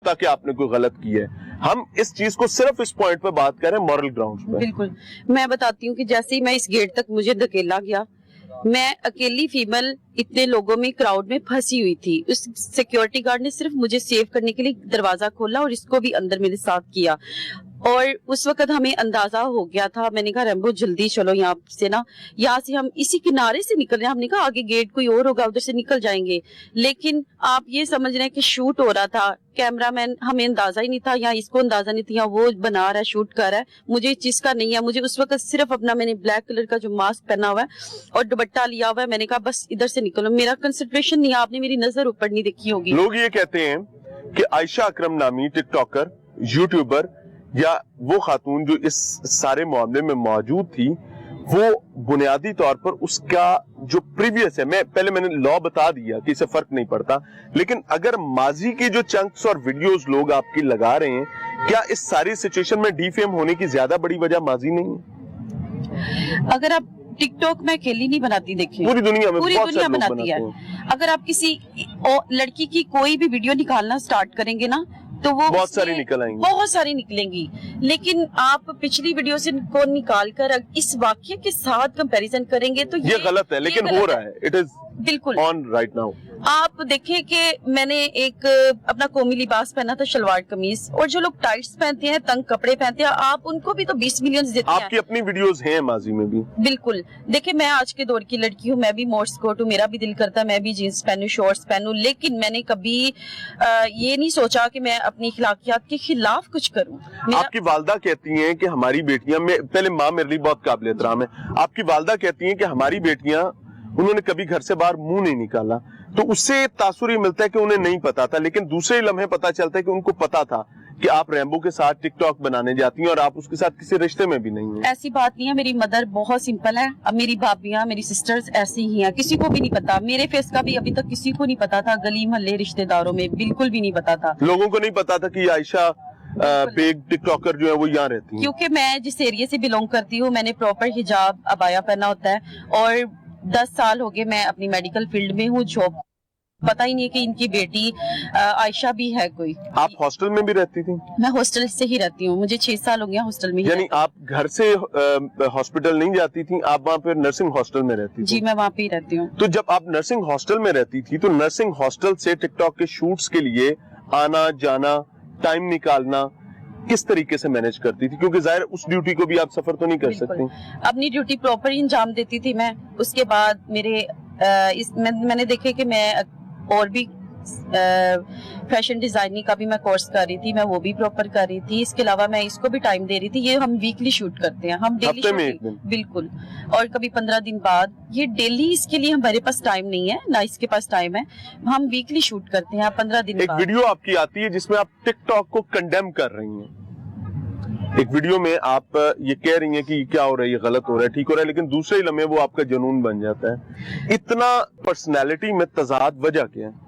ہوتا کہ آپ نے کوئی غلط کیا ہے. ہم اس چیز کو صرف اس پوائنٹ پہ بات کریں مورل گراؤنڈ پہ. بالکل میں بتاتی ہوں کہ جیسے ہی میں اس گیٹ تک مجھے دھکیلا گیا, میں اکیلی فیمل اتنے لوگوں میں کراؤڈ میں پھنسی ہوئی تھی. اس سیکیورٹی گارڈ نے صرف مجھے سیو کرنے کے لیے دروازہ کھولا اور اس کو بھی اندر میرے ساتھ کیا. اور اس وقت ہمیں اندازہ ہو گیا تھا, میں نے کہا ریمبو جلدی چلو یہاں سے نا, یہاں سے ہم اسی کنارے سے نکل رہے ہیں. ہم نے کہا آگے گیٹ کوئی اور ہوگا, ادھر سے نکل جائیں گے. لیکن آپ یہ سمجھ رہے ہیں کہ شوٹ ہو رہا تھا, کیمرہ مین ہمیں اندازہ ہی نہیں تھا, یا اس کو اندازہ نہیں تھا, وہ بنا رہا ہے شوٹ کر رہا ہے. مجھے اس چیز کا نہیں ہے. مجھے اس وقت صرف اپنا, میں نے بلیک کلر کا جو ماسک پہنا ہوا ہے اور دوپٹہ لیا ہوا ہے, میں نے کہا بس ادھر سے نکلو, میرا کنسنٹریشن نہیں ہے. آپ نے میری نظر اوپر نہیں دیکھی ہوگی. لوگ یہ کہتے ہیں کہ عائشہ اکرم نامی ٹک ٹاکر, یوٹیوبر یا وہ خاتون جو اس سارے معاملے میں موجود تھی, وہ بنیادی طور پر اس کا جو پریویس ہے, میں نے لا بتا دیا کہ اسے فرق نہیں پڑتا, لیکن اگر ماضی کی جو چنکس اور ویڈیوز لوگ آپ کی لگا رہے ہیں, کیا اس ساری سچویشن میں ڈی فیم ہونے کی زیادہ بڑی وجہ ماضی نہیں ہے؟ اگر آپ ٹک ٹاک میں اکیلی نہیں بناتی, دیکھیں پوری دنیا میں پوری بہت دنیا سارے لوگ بناتی ہے. اگر آپ کسی لڑکی کی کوئی بھی ویڈیو نکالنا سٹارٹ کریں گے نا, تو وہ بہت ساری نکل آئیں گی, بہت ساری نکلیں گی. لیکن آپ پچھلی ویڈیو سے کو نکال کر اس واقعے کے ساتھ کمپیریزن کریں گے تو یہ غلط ہے, لیکن ہو رہا ہے. اٹ از بالکل آن رائٹ ناؤ. آپ دیکھیں کہ میں نے ایک اپنا قومی لباس پہنا تھا, شلوار قمیض, اور جو لوگ ٹائٹس پہنتے ہیں, تنگ کپڑے پہنتے ہیں, آپ ان کو بھی تو 20 ملین دیتے ہیں. آپ کی اپنی ویڈیوز ہیں ماضی میں بھی. بالکل دیکھیں, میں آج کے دور کی لڑکی ہوں, میں بھی مورس کوٹ ہوں, میرا بھی دل کرتا ہے میں بھی جینس پہنوں, شارٹس پہنوں, لیکن میں نے کبھی یہ نہیں سوچا کہ میں اپنی اخلاقیات کے خلاف کچھ کروں. آپ کی والدہ کہتی ہیں کہ ہماری بیٹیاں, پہلے ماں میرے لیے بہت قابل احترام ہے, آپ کی والدہ کہتی ہیں کہ ہماری بیٹیاں, انہوں نے کبھی گھر سے باہر منہ نہیں نکالا, تو اس سے تاثر یہ ملتا ہے کہ انہیں نہیں پتا تھا, لیکن دوسرے لمحے پتا چلتا ہے کہ ان کو پتا تھا کہ آپ ریمبو کے ساتھ ٹک ٹاک بنانے جاتی ہیں اور آپ اس کے ساتھ کسی رشتے میں بھی نہیں ہیں. ایسی بات نہیں ہے, میری مدر بہت سمپل ہے, اب میری بھابیاں, میری سسٹرز ایسی ہی ہیں, کسی کو بھی نہیں پتا. میرے فیس کا بھی ابھی تک کسی کو نہیں پتا تھا, گلی محلے رشتہ داروں میں بالکل بھی نہیں پتا تھا. لوگوں کو نہیں پتا تھا کہ عائشہ بیگ ٹک ٹاکر جو ہے وہ یہاں رہتی ہیں. کیونکہ میں جس ایریے سے بلونگ کرتی ہوں, میں نے پراپر حجاب ابایا پہنا ہوتا ہے, اور 10 سال ہو گئے میں اپنی میڈیکل فیلڈ میں ہوں. جاب پتہ ہی نہیں ہے کہ ان کی بیٹی عائشہ بھی ہے کوئی. آپ ہاسٹل میں بھی رہتی تھی؟ میں ہاسٹل سے ہی رہتی ہوں, مجھے 6 سال ہو گیا ہاسٹل میں. یعنی آپ گھر سے ہاسپٹل نہیں جاتی تھی, آپ وہاں پہ نرسنگ ہاسٹل میں رہتی تھی؟ جی میں وہاں پہ ہی رہتی ہوں. تو جب آپ نرسنگ ہاسٹل میں رہتی تھی, تو نرسنگ ہاسٹل سے ٹک ٹاک کے شوٹس کے لیے آنا جانا, ٹائم نکالنا کس طریقے سے مینج کرتی تھی؟ کیونکہ ظاہر اس ڈیوٹی کو بھی آپ سفر تو نہیں کر سکتی. اپنی ڈیوٹی پراپر ہی انجام دیتی تھی میں. اس کے بعد میں نے دیکھے کہ میں اور بھی فیشن ڈیزائننگ کا بھی میں کورس کر رہی تھی, میں وہ بھی پراپر کر رہی تھی. اس کے علاوہ میں اس کو بھی ٹائم دے رہی تھی. یہ ہم ویکلی شوٹ کرتے ہیں, ہم ڈیلی شوٹ, بالکل, اور کبھی 15 دن بعد. یہ ڈیلی اس کے لیے ہمارے پاس ٹائم نہیں ہے, نہ اس کے پاس ٹائم ہے, ہم ویکلی شوٹ کرتے ہیں 15 دن بعد. ایک ویڈیو آپ کی آتی ہے جس میں آپ ٹک ٹاک کو کنڈیم کر رہی ہیں. ایک ویڈیو میں آپ یہ کہہ رہی ہیں کہ کیا ہو رہا ہے, یہ غلط ہو رہا ہے, ٹھیک ہو رہا ہے, لیکن دوسرے لمحے وہ آپ کا جنون بن جاتا ہے. اتنا پرسنالٹی میں تضاد وجہ کیا ہے؟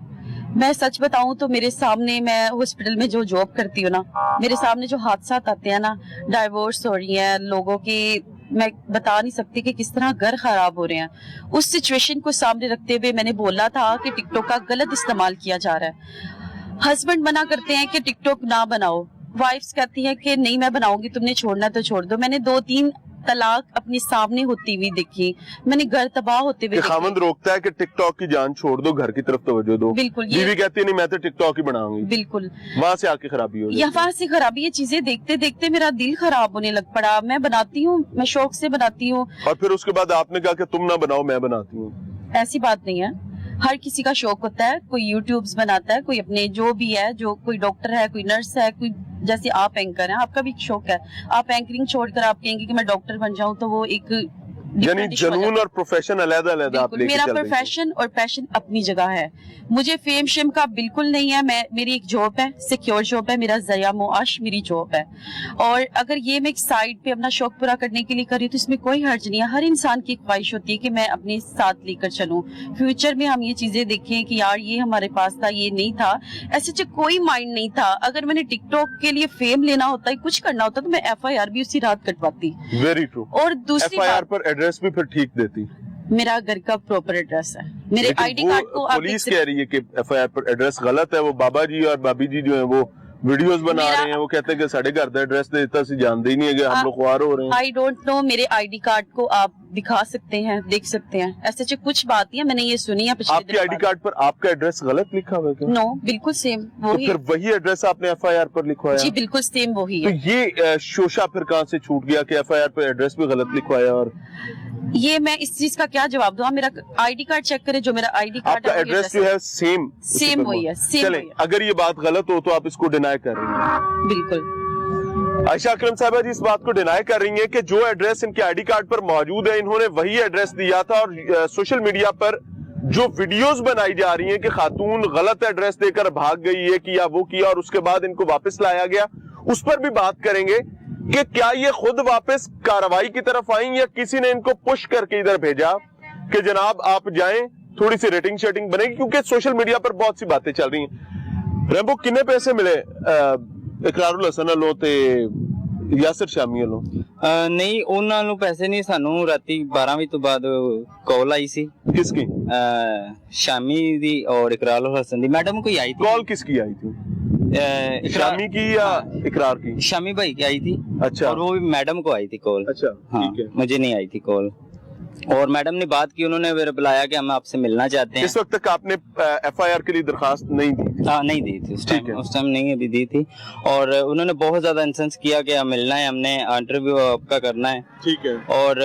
میں سچ بتاؤں تو میرے سامنے, میں ہاسپٹل میں جو جاب کرتی ہوں نا, میرے سامنے جو حادثات آتے ہیں نا, ڈائیورس ہو رہی ہیں لوگوں کی, میں بتا نہیں سکتی کہ کس طرح گھر خراب ہو رہے ہیں. اس سچویشن کو سامنے رکھتے ہوئے میں نے بولا تھا کہ ٹک ٹاک کا غلط استعمال کیا جا رہا ہے. ہسبینڈ منع کرتے ہیں کہ ٹک ٹاک نہ بناؤ, وائفز کہتی ہیں کہ نہیں میں بناؤں گی, تم نے چھوڑنا تو چھوڑ دو. میں نے 2-3 طلاق اپنے سامنے ہوتی ہوئی دیکھی, میں نے گھر تباہ ہوتے ہوئے. خاوند روکتا ہے کہ ٹک ٹاک کی جان چھوڑ دو, گھر کی طرف توجہ دو. بالکل. بیوی کہتی ہے نہیں میں تو ٹک ٹاک ہی بناؤں گی. بالکل. وہاں سے آ کے خرابی ہو جاتی ہے. وہاں سے خرابی, یہ چیزیں دیکھتے دیکھتے میرا دل خراب ہونے لگ پڑا. میں بناتی ہوں, میں شوق سے بناتی ہوں. اور پھر اس کے بعد آپ نے کہا کہ تم نہ بناؤ, میں بناتی ہوں. ایسی بات نہیں ہے, ہر کسی کا شوق ہوتا ہے. کوئی یوٹیوبز بناتا ہے, کوئی اپنے جو بھی ہے, جو کوئی ڈاکٹر ہے, کوئی نرس ہے, کوئی جیسے آپ اینکر ہیں, آپ کا بھی شوق ہے. آپ اینکرنگ چھوڑ کر آپ کہیں گے کہ میں ڈاکٹر بن جاؤں, تو وہ ایک یعنی جنون اور پروفیشن علیحدہ علیحدہ آپ لے کے چل رہی ہیں. میرا پروفیشن اور پیشن اپنی جگہ ہے. مجھے فیم شیم کا بالکل نہیں ہے. میری ایک جاب ہے, سیکیور جاب ہے, میرا ذریعہ معاش میری جاب ہے. اور اگر یہ میں ایک سائڈ پہ اپنا شوق پورا کرنے کے لیے کر رہی ہوں تو اس میں کوئی حرج نہیں ہے. ہر انسان کی خواہش ہوتی ہے کہ میں اپنے ساتھ لے کر چلوں, فیوچر میں ہم یہ چیزیں دیکھیں کہ یار یہ ہمارے پاس تھا, یہ نہیں تھا. ایسے کوئی مائنڈ نہیں تھا. اگر میں نے ٹک ٹاک کے لیے فیم لینا ہوتا, کچھ کرنا ہوتا, تو میں FIR بھی اسی رات کٹواتی. Very true. اور دوسری FIR پر ایڈریس بھی پھر ٹھیک دیتی. میرا گھر کا پراپر ایڈریس ہے, میرے آئی ڈی کارڈ کو. پولیس کہہ رہی ہے کہ FIR پر ایڈریس غلط ہے, وہ بابا جی اور بابی جی جو ہیں وہ वीडियोस बना रहे हैं, वो कहते हैं कि साढ़े घर का एड्रेस देता सी जानते ही नहीं है कि हम लोग ख्वार हो रहे हैं। आई डोंट नो, मेरे आईडी कार्ड को आप दिखा सकते हैं, देख सकते हैं, ऐसे कुछ बात है, मैंने ये सुनी है पिछले आपके आईडी कार्ड पर आपका एड्रेस गलत लिखा हुआ है क्या? नो, बिल्कुल सेम तो वही। फिर वही एड्रेस आपने एफआईआर पर लिखवाया? जी बिल्कुल सेम वही तो है। ये शोशा फिर कहाँ से छूट गया कि एफआईआर पर एड्रेस भी गलत लिखवाया? और ये मैं इस चीज का क्या जवाब दूं? मेरा आईडी कार्ड चेक करें, जो मेरा आईडी कार्ड आपका एड्रेस जो है सेम वही है, सेम चले, वही है। अगर ये बात गलत हो तो आप इसको डिनाई कर रही हैं? बिल्कुल। आयशा अकरम साहबा जी इस बात को डिनाई कर रही हैं कि जो एड्रेस इनके आईडी कार्ड पर मौजूद है, इन्होंने वही एड्रेस दिया था, और सोशल मीडिया पर जो वीडियोस बनाई जा रही हैं कि खातून गलत एड्रेस देकर भाग गई है, किया वो किया और उसके बाद इनको वापस लाया गया, उस पर भी बात करेंगे कि क्या ये खुद वापस कार्रवाई की तरफ आई या किसी ने इनको पुश करके इधर भेजा कि जनाब आप जाएं, थोड़ी सी रेटिंग शेटिंग बनेगी, क्योंकि सोशल मीडिया पर बहुत सी बातें चल रही हैं। रैम्बो कितने पैसे मिले इकरारुल हसन वालों ते यासिर शामी वालों? नहीं, ਉਹਨਾਂ ਨੂੰ ਪੈਸੇ ਨਹੀਂ, ਸਾਨੂੰ ਰਾਤੀ 12 ਵਜੇ ਤੋਂ ਬਾਅਦ ਕਾਲ ਆਈ ਸੀ। किसकी शामी दी और इकरार हसन दी मैडम कोई आई थी। कॉल किसकी आई थी? शामी की या इकरार की? शामी भाई की आई थी। अच्छा। और वो भी मैडम को आई थी कॉल। अच्छा, हाँ, ठीक है। मुझे नहीं आई थी कॉल, और मैडम ने बात की, उन्होंने फिर बुलाया कि हम आपसे मिलना चाहते हैं। इस वक्त तक आपने एफआईआर के लिए दरखास्त नहीं दी? हाँ, नहीं दी थी ठीक है। उस टाइम नहीं अभी दी थी, और उन्होंने बहुत ज्यादा इंसेंस किया कि हम मिलना है, हमने इंटरव्यू आपका करना है। ठीक है। और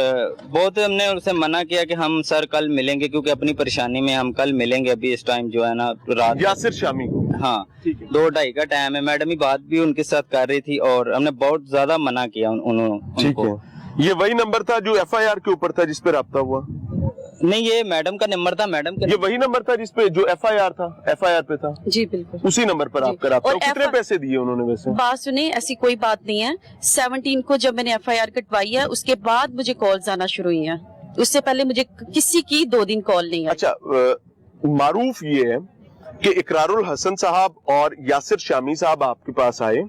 बहुत हमने उनसे मना किया कि हम सर कल मिलेंगे, क्योंकि अपनी परेशानी में हम कल मिलेंगे, अभी इस टाइम जो है ना रात। यासिर शामी को? हाँ, ठीक है। 2-2:30 का टाइम है। मैडम ही बात भी उनके साथ कर रही थी, और हमने बहुत ज्यादा मना किया ठीक उनको। है। ये वही नंबर था जो एफआईआर के ऊपर था जिस पे राब्ता हुआ? नहीं, ये मैडम का नंबर था। मैडम का ये वही नंबर था जिस पे जो एफआईआर था, एफआईआर पे था? जी बिल्कुल उसी नंबर पर जी। आपका राब्ता। और कितने पैसे दिए उन्होंने वैसे? बात सुने, ऐसी कोई बात नहीं है। 17 को जब मैंने एफआईआर कटवाई है, उसके बाद मुझे कॉल्स आना शुरू हुई हैं। उससे पहले मुझे किसी की 2 दिन कॉल नहीं आई। अच्छा, मारूफ ये है कि इकरारुल हसन साहब और यासिर शामी साहब आपके पास आए,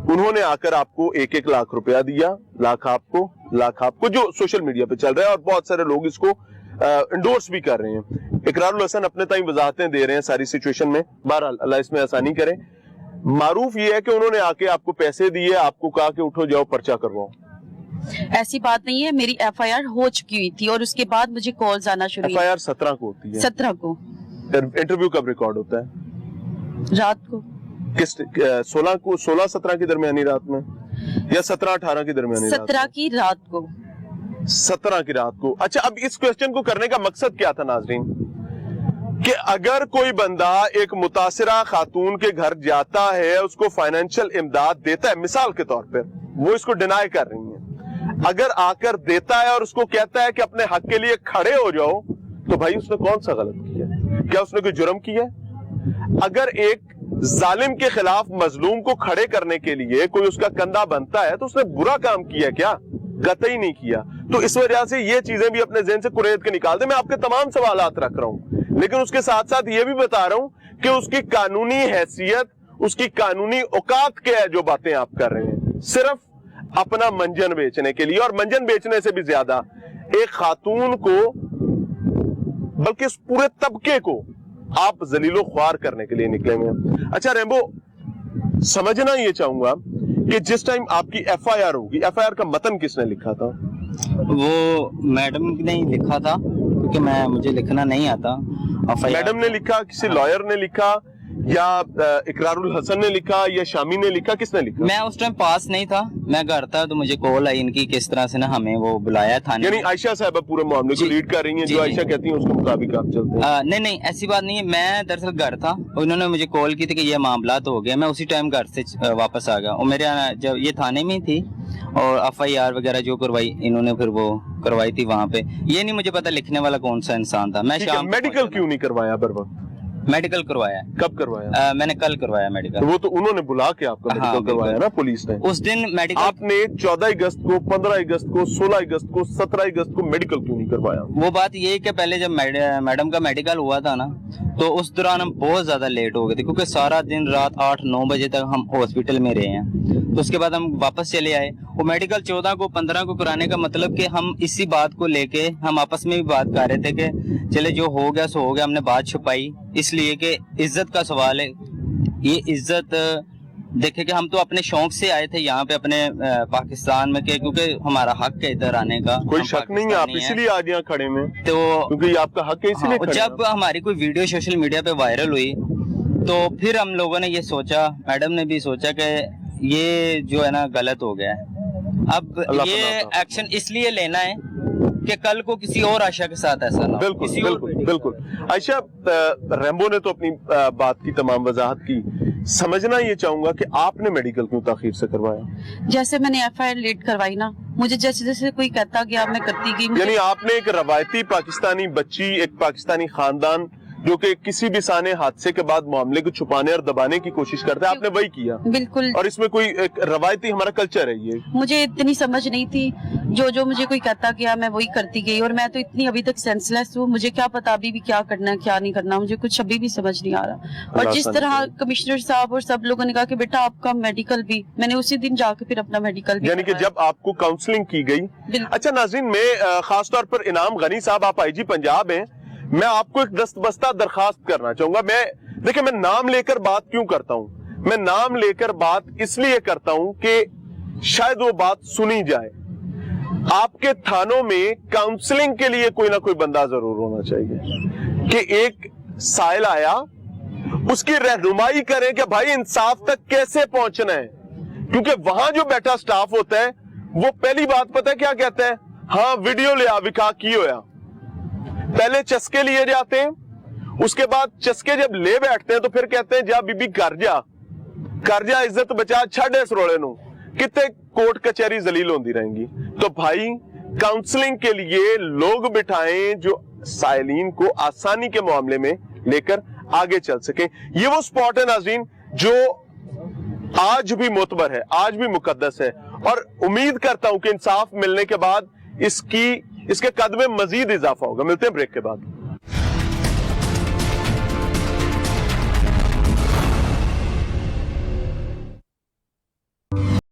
उन्होंने आकर आपको 1-1 लाख रुपया दिया, लाख आपको, जो सोशल मीडिया पे चल रहा है और बहुत सारे लोग इसको इंडोर्स भी कर रहे हैं। इकरारुल हसन अपने ताई वजाहतें दे रहे हैं सारी सिचुएशन में, बहरहाल अल्लाह इसमें आसानी करे। मारूफ ये है कि उन्होंने आके आपको पैसे दिए, आपको कहा कि उठो जाओ पर्चा करवाओ। ऐसी बात नहीं है, मेरी एफआईआर हो चुकी हुई थी और उसके बाद मुझे कॉल्स आना शुरू हुई। एफआईआर 17 को होती है। 17 को। इंटरव्यू कब रिकॉर्ड होता है? रात को। किस 16-17 की दरमियानी रात में या 17-18 की दरमियानी रात? 17 की रात को। 17 की रात को। अच्छा, अब इस क्वेश्चन को करने का मकसद क्या था नाजरीन, कि अगर कोई बंदा एक मुतासिरा खातून के घर जाता है, उसको फाइनेंशियल इमदाद देता है, मिसाल के तौर पर, वो इसको डिनाई कर रही है, अगर आकर देता है और उसको कहता है कि अपने हक के लिए खड़े हो जाओ, तो भाई उसने कौन सा गलत किया? क्या उसने कोई जुर्म किया? अगर एक जालिम के खिलाफ मजलूम को खड़े करने के लिए कोई उसका कंधा बनता है, तो उसने बुरा काम किया क्या? कतई नहीं किया। तो इस वजह से ये चीजें भी अपने ज़हन से कुरेद के निकाल दे। मैं आपके तमाम सवालात रख रहा हूं, लेकिन उसके साथ साथ ये भी बता रहा हूं कि उसकी कानूनी हैसियत, उसकी कानूनी औकात क्या है जो बातें आप कर रहे हैं, सिर्फ अपना मंजन बेचने के लिए। और मंजन बेचने से भी ज्यादा एक खातून को, बल्कि इस पूरे तबके को आप जलीलो ख्वार करने के लिए निकले हुए। अच्छा रैम्बो, समझना ये चाहूंगा कि जिस टाइम आपकी एफआईआर होगी, एफआईआर का मतन किसने लिखा था? वो मैडम ने ही लिखा था, क्योंकि मुझे लिखना नहीं आता। मैडम ने लिखा, किसी लॉयर ने लिखा, या इकरारुल हसन ने लिखा, या शामी ने लिखा? किसने लिखा? मैं उस टाइम पास नहीं था, मैं घर था, तो मुझे कॉल आई इनकी, किस तरह से ना हमें वो बुलाया था। यानी आयशा साहब पूरे मामले को लीड कर रही हैं, जो आयशा कहती हैं उसके मुताबिक आप चलते हैं? नहीं, ऐसी बात नहीं है। मैं दरअसल घर था, उन्होंने मुझे कॉल की थी कि ये मामला तो हो गया। मैं उसी टाइम घर से वापस आ गया, और मेरे जब ये थाने में थी, और एफआईआर वगैरह जो करवाई इन्होंने, फिर वो करवाई थी वहाँ पे। ये नहीं मुझे पता लिखने वाला कौन सा इंसान था। मैं शाम मेडिकल क्यों नहीं करवाया बर वक्त? मेडिकल करवाया। कब करवाया? मैंने कल करवाया मेडिकल। तो वो तो उन्होंने बुला के आपका मेडिकल करवाया ना, पुलिस ने? उस दिन मेडिकल आपने 14 अगस्त को, 15 अगस्त को, 16 अगस्त को, 17 अगस्त को मेडिकल क्यों नहीं करवाया? वो बात ये है कि पहले जब मैडम का मेडिकल हुआ था ना, तो उस दौरान हम बहुत ज्यादा लेट हो गए थे, क्योंकि सारा दिन रात 8-9 बजे तक हम हॉस्पिटल में रहे हैं। तो उसके बाद हम वापस चले आए। वो मेडिकल 14 को 15 को कराने का मतलब कि हम इसी बात को लेके हम आपस में भी बात कर रहे थे कि चले जो हो गया सो हो गया। हमने बात छुपाई इसलिए कि इज्जत का सवाल है, ये इज्जत देखे कि हम तो अपने शौक से आए थे यहाँ पे अपने पाकिस्तान में के, क्योंकि हमारा हक है इधर आने का। कोई हम शक नहीं है, आप पाकिस्तानी हैं। इसीलिए आज यहाँ खड़े में, तो क्योंकि ये आपका हक है, इसीलिए हाँ, खड़े जब हैं। हमारी कोई वीडियो सोशल मीडिया पे वायरल हुई तो फिर हम लोगों ने ये सोचा, मैडम ने भी सोचा कि ये जो है ना गलत हो गया है। अब अल्लाह ये पनाह दे। एक्शन इसलिए लेना है कि कल को किसी और आशा के साथ ऐसा ना हो, बिल्कुल किसी और बिल्कुल बेटी के बिल्कुल। आयशा, रैम्बो ने तो अपनी बात की तमाम वजाहत की, समझना ये चाहूंगा कि आपने मेडिकल क्यों ताखीर से करवाया? जैसे मैंने FIR लेट करवाई ना, मुझे जैसे जैसे कोई कहता गया मैं करती गई। मुझे यानी आपने एक रवायती पाकिस्तानी बच्ची, एक पाकिस्तानी खानदान जो कि किसी भी साने हादसे के बाद मामले को छुपाने और दबाने की कोशिश करता है, आपने वही किया। बिल्कुल, और इसमें कोई एक रवायती हमारा कल्चर है ये। मुझे इतनी समझ नहीं थी, जो मुझे कोई कहता गया मैं वही करती गई, और मैं तो इतनी अभी तक सेंसलेस हूँ, मुझे क्या पता अभी भी क्या करना है क्या नहीं करना, मुझे कुछ अभी भी समझ नहीं आ रहा। और जिस तरह कमिश्नर साहब और सब लोगों ने कहा कि बेटा आपका मेडिकल भी, मैंने उसी दिन जाके फिर अपना मेडिकल भी यानी कि करवाया। जब आपको काउंसलिंग की गई। बिल्कुल। अच्छा नाज़रीन, मैं खास तौर पर इनाम गनी साहब, आप IG पंजाब हैं, मैं आपको एक दस्तबस्ता दरखास्त करना चाहूंगा। देखिए, मैं नाम लेकर बात क्यों करता हूं? मैं नाम लेकर बात इसलिए करता हूं कि शायद वो बात सुनी जाए। आपके थानों में काउंसलिंग के लिए कोई ना कोई बंदा जरूर होना चाहिए कि एक साइल आया, उसकी रहनुमाई करें कि भाई इंसाफ तक कैसे पहुंचना है। क्योंकि वहां जो बैठा स्टाफ होता है वो पहली बात पता है क्या कहता है? हाँ वीडियो ले आ, विखा की होया। पहले चस्के लिए जाते हैं, उसके बाद चस्के जब ले बैठते हैं तो फिर कहते हैं जा बीबी कर जा इज्जत बचा, छड़ इस रोले नु, कितने कोर्ट कचहरी जलील होती रहेंगी। तो भाई काउंसलिंग के लिए लोग बिठाएं जो साइलिन को आसानी के मामले में लेकर आगे चल सके। ये वो स्पॉट है नाज़रीन जो आज भी मोतबर है, आज भी मुकद्दस है, और उम्मीद करता हूं कि इंसाफ मिलने के बाद इसके कद में मजीद इजाफा होगा। मिलते हैं ब्रेक के बाद।